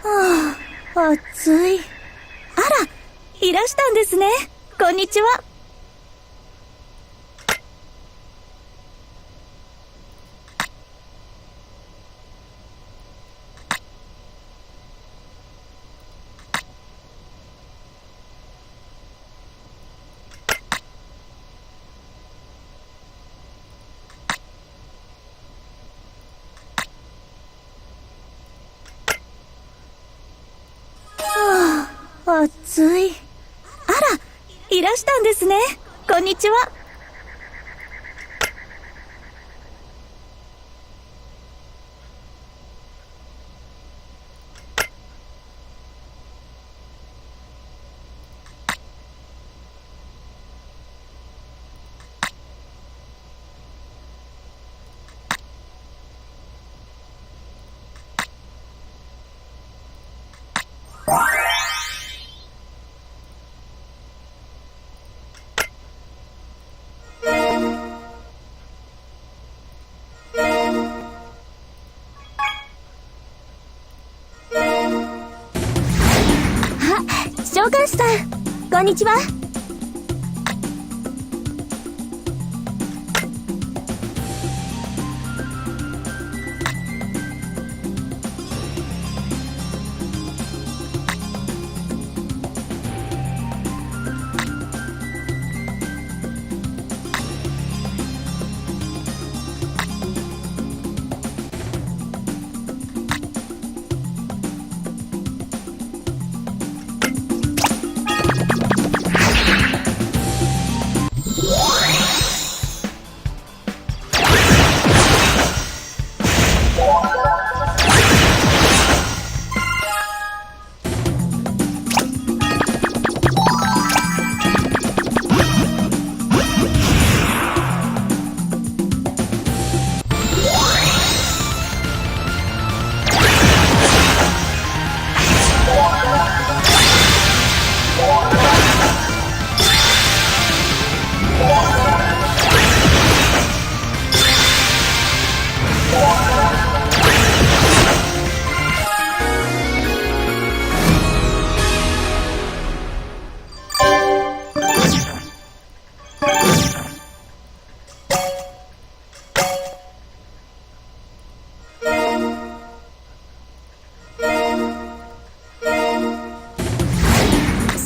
はあ、暑い。あら、いらしたんですね。こんにちは。暑い。あら、いらしたんですね。こんにちは。召喚師さん、こんにちは。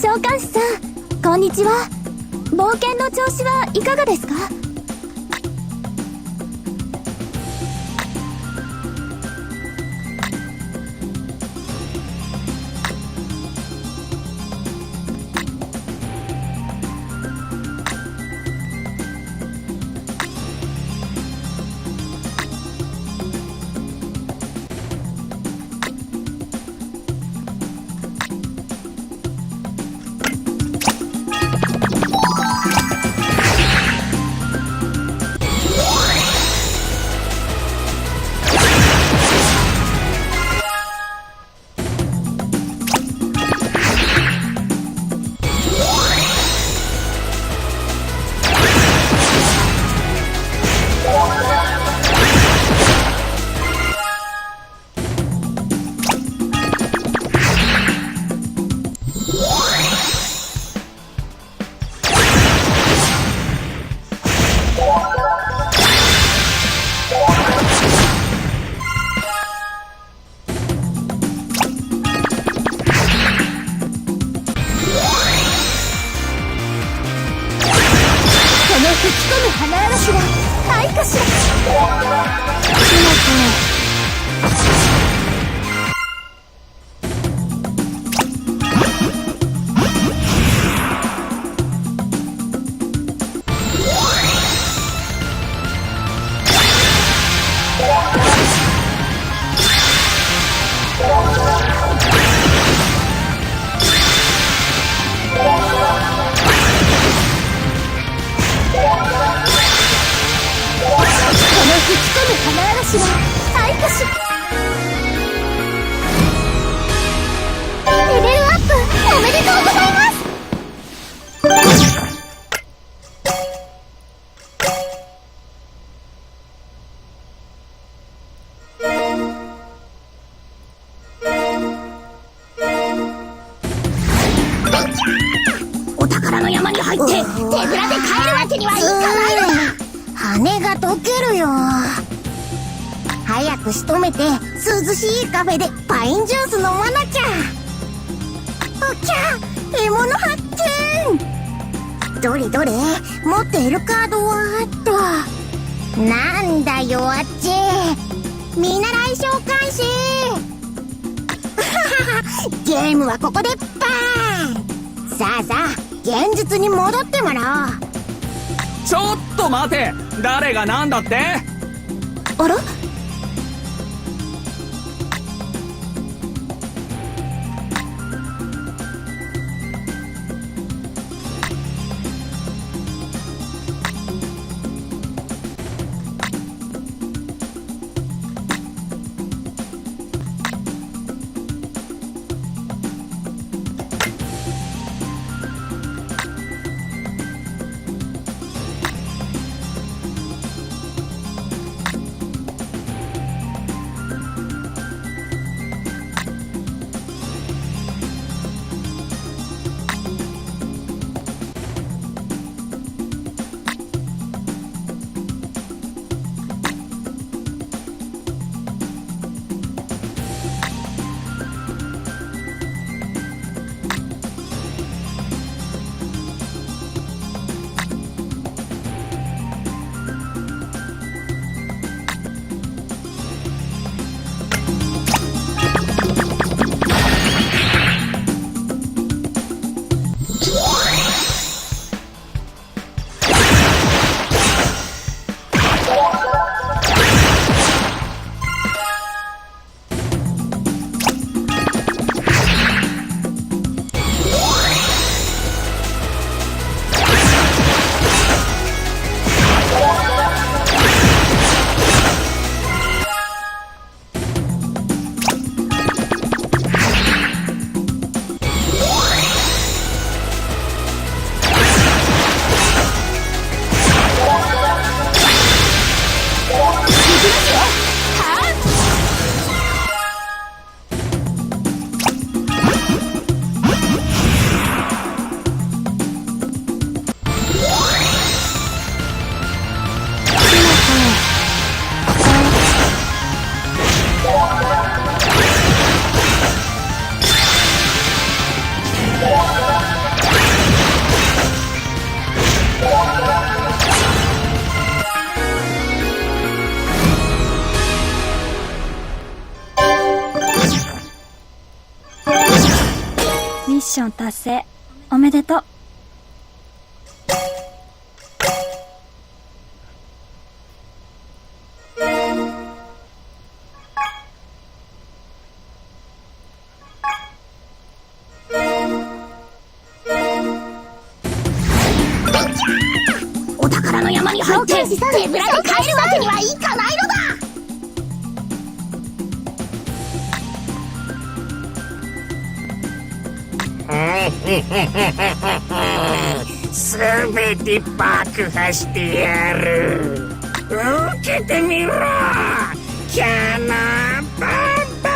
召喚師さん、こんにちは。冒険の調子はいかがですか？吹き込む花嵐はないかしら。吹き込む花嵐はないかしら。レベルアップおめでとうございます。に入って手ぶらで帰るわけにはいかないのだ。羽が溶けるよ。早く仕留めて涼しいカフェでパインジュース飲まなきゃ。おきゃ、獲物発見。どれどれ、持っているカードはと。なんだよあっち、見習い召喚士。ゲームはここでパーン。さあさあ、現実に戻ってもらおう。ちょっと待て、誰がなんだって。あら？ミッション達成おめでとう。お宝の山に入って手ぶらで帰るわけにはいかないのだ。すべて爆破してやる。受けてみろ、キャナババ。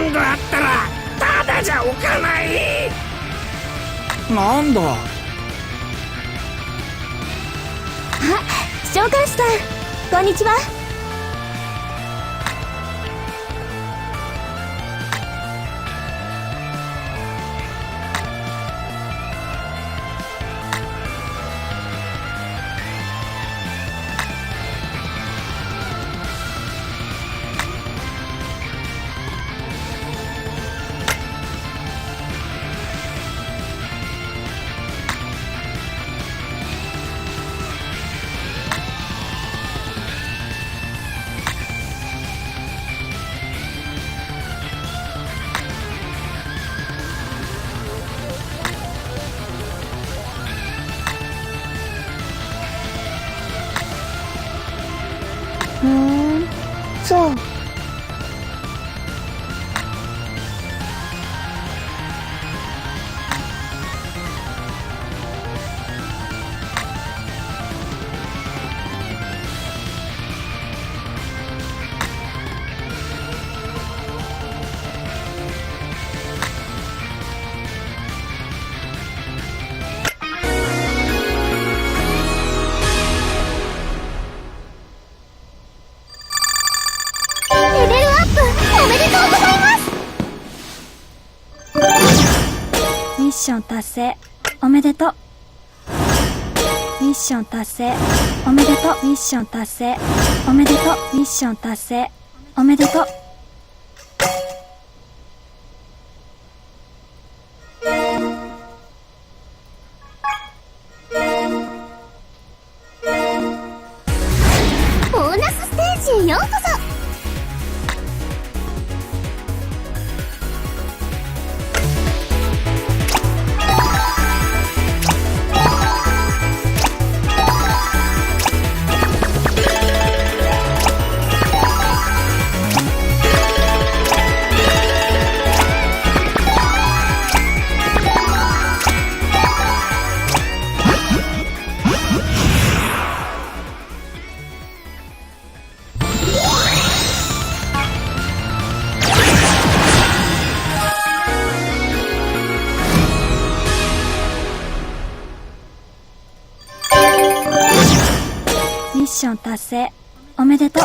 ンドあったらただじゃおかない。なんだ。召喚師さん、こんにちは。そう。レベルアップおめでとうございます。ミッション達成おめでとう。ミッション達成おめでとう。ミッション達成おめでとう。ミッション達成おめでとう。ボーナスステージへようこそ。ミッション達成おめでとう。